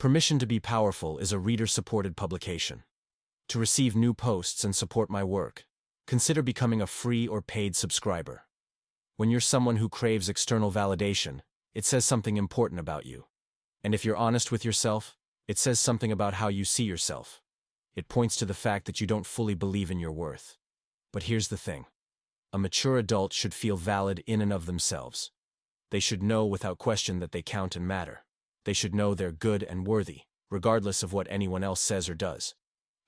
Permission to be Powerful is a reader-supported publication. To receive new posts and support my work, consider becoming a free or paid subscriber. When you're someone who craves external validation, it says something important about you. And if you're honest with yourself, it says something about how you see yourself. It points to the fact that you don't fully believe in your worth. But here's the thing. A mature adult should feel valid in and of themselves. They should know without question that they count and matter. They should know they're good and worthy, regardless of what anyone else says or does.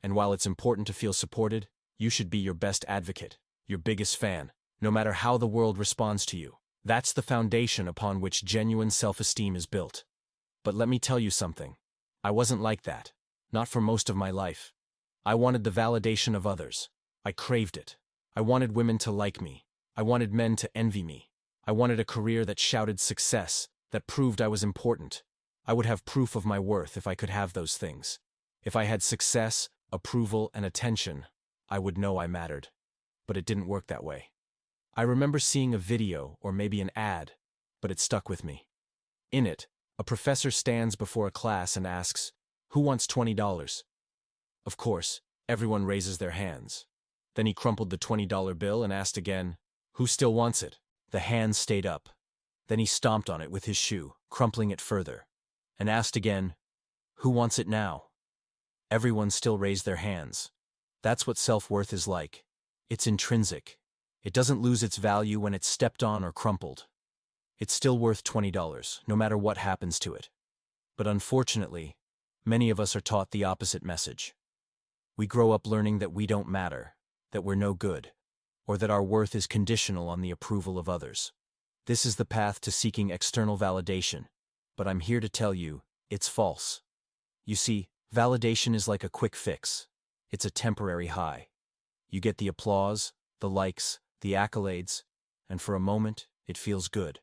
And while it's important to feel supported, you should be your best advocate, your biggest fan, no matter how the world responds to you. That's the foundation upon which genuine self-esteem is built. But let me tell you something. I wasn't like that. Not for most of my life. I wanted the validation of others. I craved it. I wanted women to like me. I wanted men to envy me. I wanted a career that shouted success, that proved I was important. I would have proof of my worth if I could have those things. If I had success, approval, and attention, I would know I mattered. But it didn't work that way. I remember seeing a video, or maybe an ad, but it stuck with me. In it, a professor stands before a class and asks, "Who wants $20? Of course, everyone raises their hands. Then he crumpled the $20 bill and asked again, "Who still wants it?" The hands stayed up. Then he stomped on it with his shoe, crumpling it further, and asked again, "Who wants it now?" Everyone still raised their hands. That's what self-worth is like. It's intrinsic. It doesn't lose its value when it's stepped on or crumpled. It's still worth $20, no matter what happens to it. But unfortunately, many of us are taught the opposite message. We grow up learning that we don't matter, that we're no good, or that our worth is conditional on the approval of others. This is the path to seeking external validation, but I'm here to tell you, it's false. You see, validation is like a quick fix. It's a temporary high. You get the applause, the likes, the accolades, and for a moment, it feels good.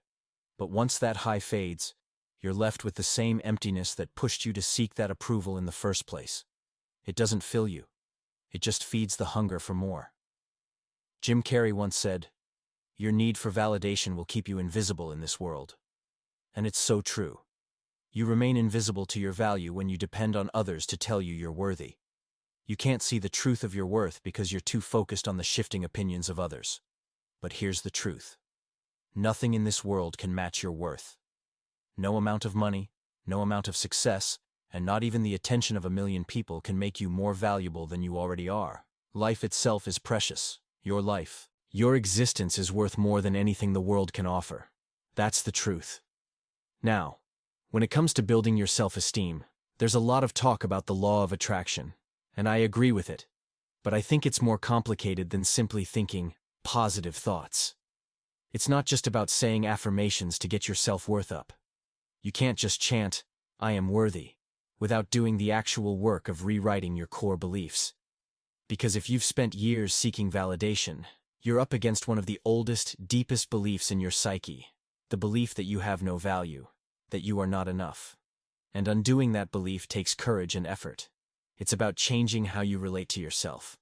But once that high fades, you're left with the same emptiness that pushed you to seek that approval in the first place. It doesn't fill you. It just feeds the hunger for more. Jim Carrey once said, "Your need for validation will keep you invisible in this world." And it's so true. You remain invisible to your value when you depend on others to tell you you're worthy. You can't see the truth of your worth because you're too focused on the shifting opinions of others. But here's the truth. Nothing in this world can match your worth. No amount of money, no amount of success, and not even the attention of 1,000,000 people can make you more valuable than you already are. Life itself is precious. Your life, your existence is worth more than anything the world can offer. That's the truth. Now, when it comes to building your self-esteem, there's a lot of talk about the law of attraction, and I agree with it. But I think it's more complicated than simply thinking positive thoughts. It's not just about saying affirmations to get your self-worth up. You can't just chant, "I am worthy," without doing the actual work of rewriting your core beliefs. Because if you've spent years seeking validation, you're up against one of the oldest, deepest beliefs in your psyche, the belief that you have no value, that you are not enough. And undoing that belief takes courage and effort. It's about changing how you relate to yourself.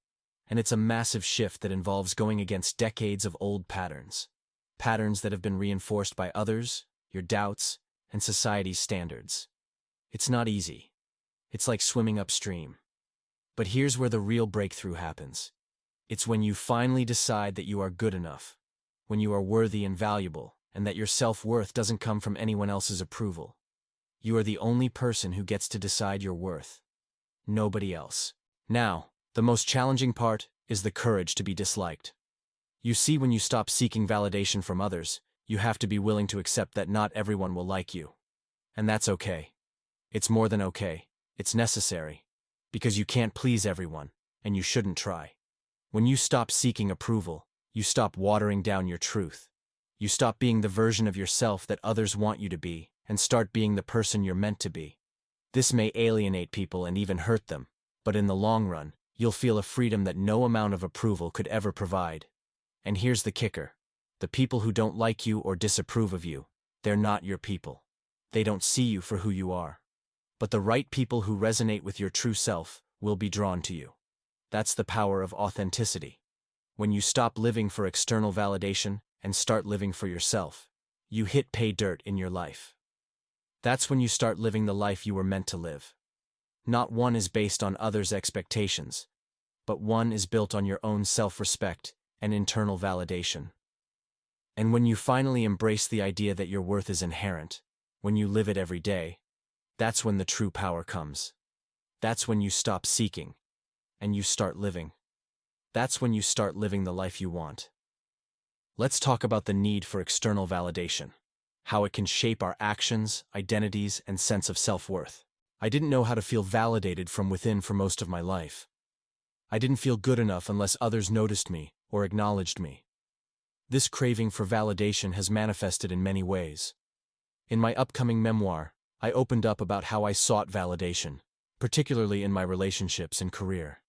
And it's a massive shift that involves going against decades of old patterns. Patterns that have been reinforced by others, your doubts, and society's standards. It's not easy. It's like swimming upstream. But here's where the real breakthrough happens. It's when you finally decide that you are good enough, when you are worthy and valuable, and that your self-worth doesn't come from anyone else's approval. You are the only person who gets to decide your worth. Nobody else. Now, the most challenging part is the courage to be disliked. You see, when you stop seeking validation from others, you have to be willing to accept that not everyone will like you. And that's okay. It's more than okay. It's necessary. Because you can't please everyone, and you shouldn't try. When you stop seeking approval, you stop watering down your truth. You stop being the version of yourself that others want you to be, and start being the person you're meant to be. This may alienate people and even hurt them, but in the long run, you'll feel a freedom that no amount of approval could ever provide. And here's the kicker. The people who don't like you or disapprove of you, they're not your people. They don't see you for who you are. But the right people who resonate with your true self will be drawn to you. That's the power of authenticity. When you stop living for external validation and start living for yourself, you hit pay dirt in your life. That's when you start living the life you were meant to live. Not one is based on others' expectations, but one is built on your own self-respect and internal validation. And when you finally embrace the idea that your worth is inherent, when you live it every day, that's when the true power comes. That's when you stop seeking, and you start living. That's when you start living the life you want. Let's talk about the need for external validation, how it can shape our actions, identities, and sense of self-worth. I didn't know how to feel validated from within for most of my life. I didn't feel good enough unless others noticed me or acknowledged me. This craving for validation has manifested in many ways. In my upcoming memoir, I opened up about how I sought validation, particularly in my relationships and career.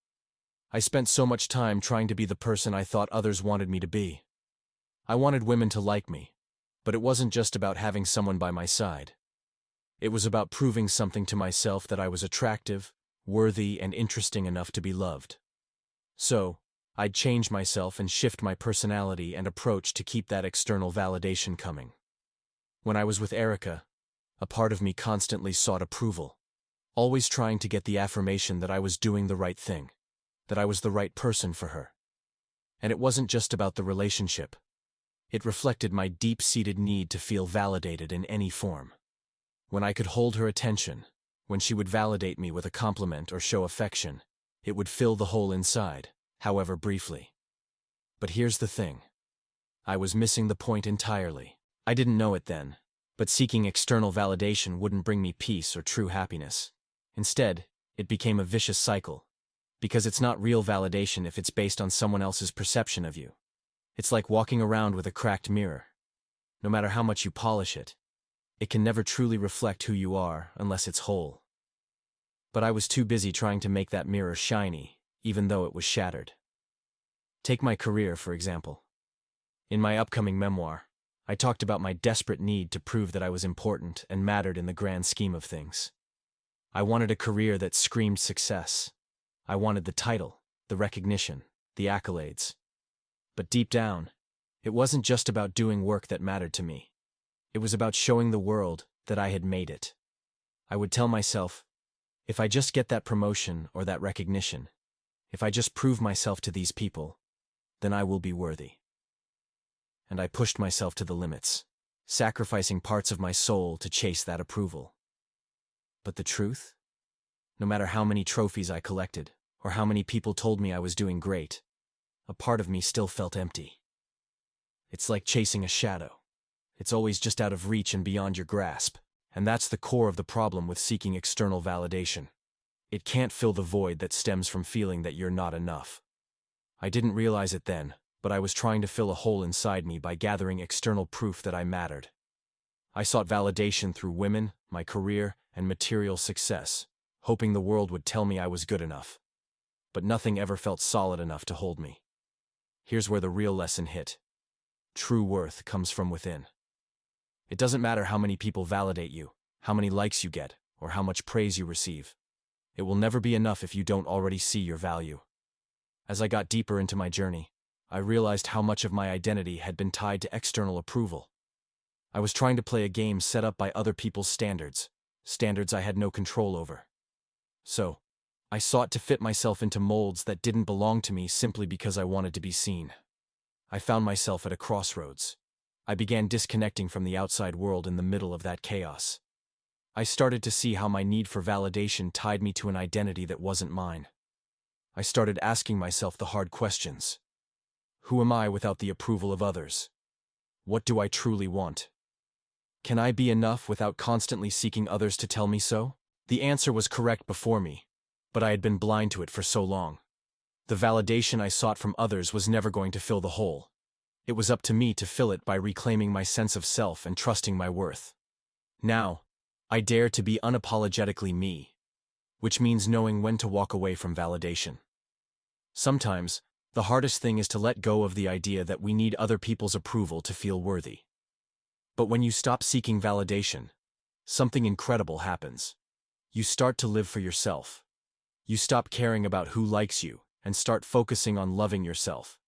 I spent so much time trying to be the person I thought others wanted me to be. I wanted women to like me, but it wasn't just about having someone by my side. It was about proving something to myself that I was attractive, worthy, and interesting enough to be loved. So, I'd change myself and shift my personality and approach to keep that external validation coming. When I was with Erica, a part of me constantly sought approval, always trying to get the affirmation that I was doing the right thing, that I was the right person for her. And it wasn't just about the relationship. It reflected my deep-seated need to feel validated in any form. When I could hold her attention, when she would validate me with a compliment or show affection, it would fill the hole inside, however briefly. But here's the thing. I was missing the point entirely. I didn't know it then, but seeking external validation wouldn't bring me peace or true happiness. Instead, it became a vicious cycle, because it's not real validation if it's based on someone else's perception of you. It's like walking around with a cracked mirror. No matter how much you polish it, it can never truly reflect who you are unless it's whole. But I was too busy trying to make that mirror shiny, even though it was shattered. Take my career, for example. In my upcoming memoir, I talked about my desperate need to prove that I was important and mattered in the grand scheme of things. I wanted a career that screamed success. I wanted the title, the recognition, the accolades. But deep down, it wasn't just about doing work that mattered to me. It was about showing the world that I had made it. I would tell myself, if I just get that promotion or that recognition, if I just prove myself to these people, then I will be worthy. And I pushed myself to the limits, sacrificing parts of my soul to chase that approval. But the truth? No matter how many trophies I collected, or how many people told me I was doing great, a part of me still felt empty. It's like chasing a shadow. It's always just out of reach and beyond your grasp, and that's the core of the problem with seeking external validation. It can't fill the void that stems from feeling that you're not enough. I didn't realize it then, but I was trying to fill a hole inside me by gathering external proof that I mattered. I sought validation through women, my career, and material success, hoping the world would tell me I was good enough. But nothing ever felt solid enough to hold me. Here's where the real lesson hit. True worth comes from within. It doesn't matter how many people validate you, how many likes you get, or how much praise you receive. It will never be enough if you don't already see your value. As I got deeper into my journey, I realized how much of my identity had been tied to external approval. I was trying to play a game set up by other people's standards I had no control over. So, I sought to fit myself into molds that didn't belong to me simply because I wanted to be seen. I found myself at a crossroads. I began disconnecting from the outside world in the middle of that chaos. I started to see how my need for validation tied me to an identity that wasn't mine. I started asking myself the hard questions. Who am I without the approval of others? What do I truly want? Can I be enough without constantly seeking others to tell me so? The answer was correct before me, but I had been blind to it for so long. The validation I sought from others was never going to fill the hole. It was up to me to fill it by reclaiming my sense of self and trusting my worth. Now, I dare to be unapologetically me, which means knowing when to walk away from validation. Sometimes, the hardest thing is to let go of the idea that we need other people's approval to feel worthy. But when you stop seeking validation, something incredible happens. You start to live for yourself. You stop caring about who likes you and start focusing on loving yourself.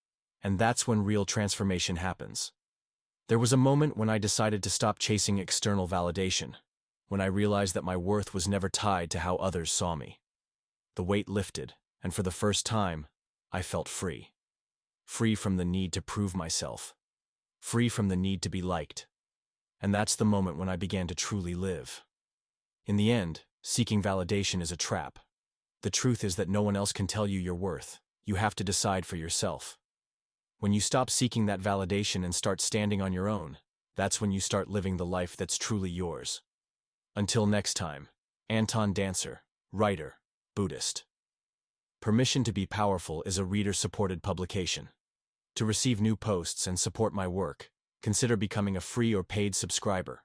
And that's when real transformation happens. There was a moment when I decided to stop chasing external validation. when I realized that my worth was never tied to how others saw me. The weight lifted, and for the first time, I felt free. Free from the need to prove myself. Free from the need to be liked. And that's the moment when I began to truly live. In the end, seeking validation is a trap. The truth is that no one else can tell you your worth. You have to decide for yourself. When you stop seeking that validation and start standing on your own, that's when you start living the life that's truly yours. Until next time, Anton Dancer, writer, Buddhist. Permission to be Powerful is a reader-supported publication. To receive new posts and support my work, consider becoming a free or paid subscriber.